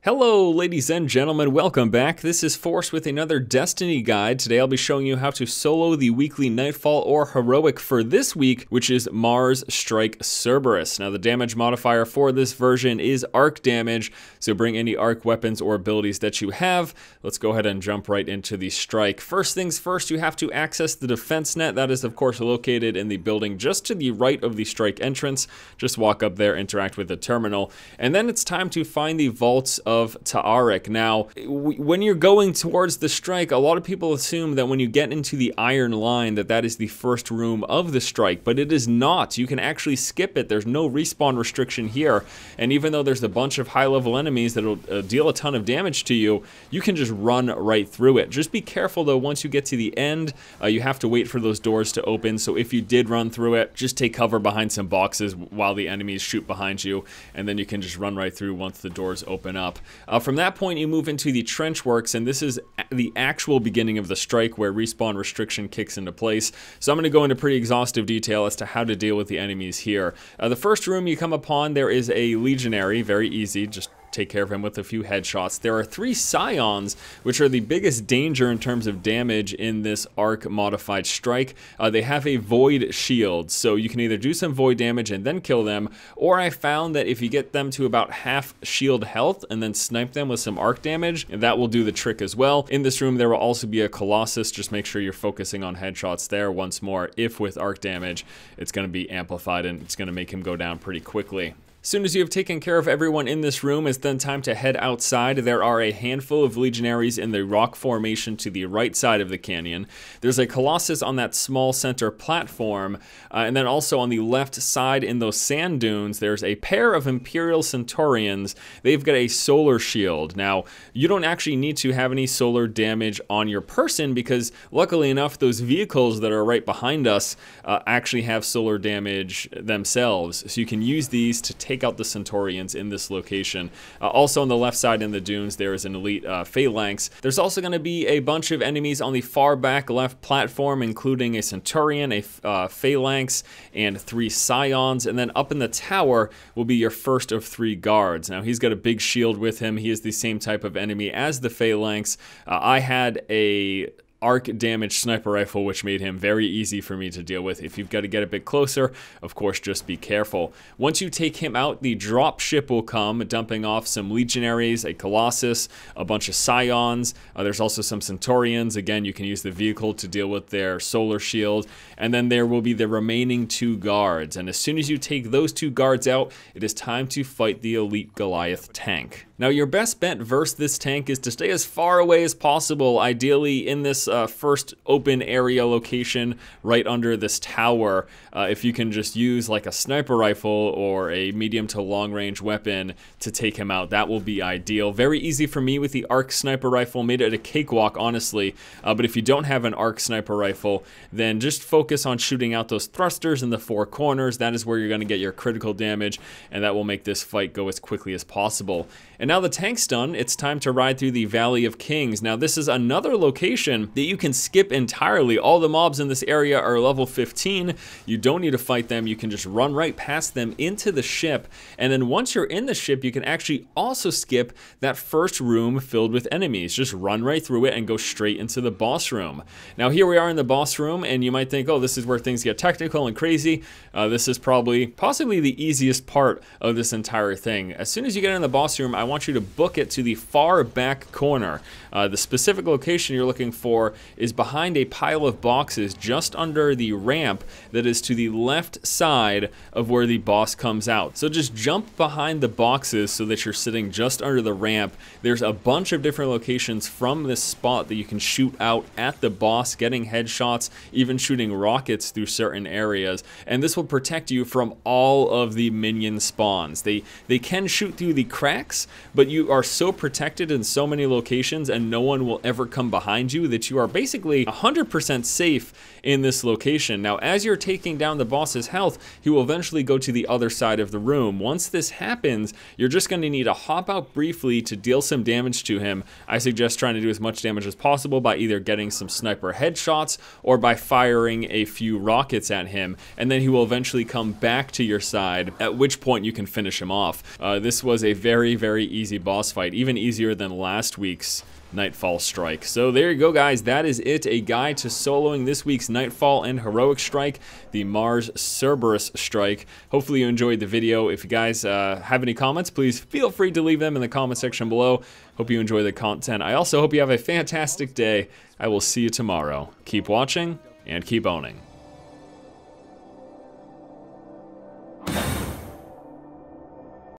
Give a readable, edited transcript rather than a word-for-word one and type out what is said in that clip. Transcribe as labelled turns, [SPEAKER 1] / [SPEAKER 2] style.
[SPEAKER 1] Hello ladies and gentlemen, welcome back. This is Force with another Destiny guide. Today I'll be showing you how to solo the weekly Nightfall or Heroic for this week, which is Mars Strike Cerberus. Now the damage modifier for this version is arc damage, so bring any arc weapons or abilities that you have. Let's go ahead and jump right into the strike. First things first, you have to access the defense net. That is of course located in the building just to the right of the strike entrance. Just walk up there, interact with the terminal, and then it's time to find the vaults of Ta'arik. Now, when you're going towards the strike, a lot of people assume that when you get into the Iron Line that is the first room of the strike, but it is not. You can actually skip it. There's no respawn restriction here, and even though there's a bunch of high-level enemies that'll deal a ton of damage to you, you can just run right through it. Just be careful though, once you get to the end, you have to wait for those doors to open, so if you did run through it, just take cover behind some boxes while the enemies shoot behind you, and then you can just run right through once the doors open up. From that point, you move into the Trenchworks, and this is the actual beginning of the strike where respawn restriction kicks into place. So I'm going to go into pretty exhaustive detail as to how to deal with the enemies here. The first room you come upon, there is a Legionary, very easy, just take care of him with a few headshots. There are 3 Scions, which are the biggest danger in terms of damage in this arc modified strike. They have a void shield, so you can either do some void damage and then kill them, or I found that if you get them to about half shield health and then snipe them with some arc damage, that will do the trick as well. In this room there will also be a Colossus. Just make sure you're focusing on headshots there. Once more, if with arc damage, it's going to be amplified and it's going to make him go down pretty quickly. As soon as you have taken care of everyone in this room, it's then time to head outside. There are a handful of Legionaries in the rock formation to the right side of the canyon. There's a Colossus on that small center platform, and then also on the left side in those sand dunes, there's a pair of Imperial Centurions. They've got a solar shield. Now, you don't actually need to have any solar damage on your person because, luckily enough, those vehicles that are right behind us actually have solar damage themselves. So you can use these to take out the Centurions in this location. Also on the left side in the dunes, there is an elite Phalanx. There's also going to be a bunch of enemies on the far back left platform, including a Centurion, a Phalanx, and 3 Scions. And then up in the tower will be your first of 3 guards. Now he's got a big shield with him. He is the same type of enemy as the Phalanx. I had a arc damage sniper rifle, which made him very easy for me to deal with. If you've got to get a bit closer, of course, just be careful. Once you take him out, the drop ship will come, dumping off some Legionaries, a Colossus, a bunch of Scions. There's also some Centurions. Again, you can use the vehicle to deal with their solar shield. And then there will be the remaining 2 guards. And as soon as you take those 2 guards out, it is time to fight the elite Goliath tank. Now, your best bet versus this tank is to stay as far away as possible, ideally in this first open area location right under this tower. If you can just use like a sniper rifle or a medium to long range weapon to take him out, that will be ideal. Very easy for me with the arc sniper rifle, made it a cakewalk, honestly. But if you don't have an arc sniper rifle, then just focus on shooting out those thrusters in the 4 corners. That is where you're going to get your critical damage, and that will make this fight go as quickly as possible. And now the tank's done, it's time to ride through the Valley of Kings. Now this is another location that you can skip entirely. All the mobs in this area are level 15. You don't need to fight them. You can just run right past them into the ship. And then once you're in the ship, you can actually also skip that first room filled with enemies. Just run right through it and go straight into the boss room. Now here we are in the boss room, and you might think, oh, this is where things get technical and crazy. This is possibly the easiest part of this entire thing. As soon as you get in the boss room, I want you to book it to the far back corner. The specific location you're looking for is behind a pile of boxes just under the ramp that is to the left side of where the boss comes out. So just jump behind the boxes so that you're sitting just under the ramp. There's a bunch of different locations from this spot that you can shoot out at the boss, getting headshots, even shooting rockets through certain areas. And this will protect you from all of the minion spawns. They can shoot through the cracks, but you are so protected in so many locations and no one will ever come behind you that you are basically 100% safe in this location. Now, as you're taking down the boss's health, he will eventually go to the other side of the room. Once this happens, you're just going to need to hop out briefly to deal some damage to him. I suggest trying to do as much damage as possible by either getting some sniper headshots or by firing a few rockets at him, and then he will eventually come back to your side, at which point you can finish him off. This was a very, very easy boss fight, even easier than last week's Nightfall strike. So there you go, guys. That is it. A guide to soloing this week's Nightfall and Heroic strike, the Mars Cerberus strike. Hopefully you enjoyed the video. If you guys have any comments, please feel free to leave them in the comment section below. Hope you enjoy the content. I also hope you have a fantastic day. I will see you tomorrow. Keep watching and keep owning.